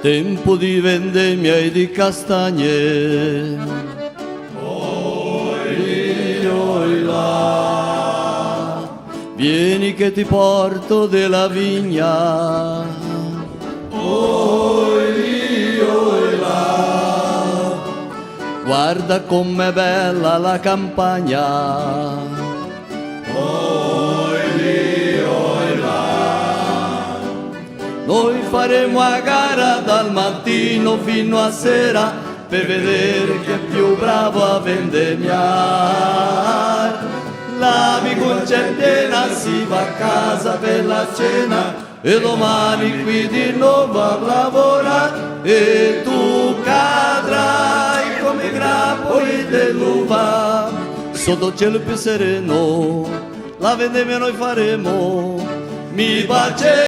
tempo di vendemmia e di castagne. Oi là, vieni che ti porto della vigna. Oi là, guarda com'è bella la campagna. Noi faremo a gara dal mattino fino a sera per vedere chi è più bravo a vendemmiare. La biconcettina si va a casa per la cena e domani qui di nuovo a lavorare e tu cadrai come grappoli dell'uva sotto cielo più sereno. La vendemmia noi faremo, mi baci.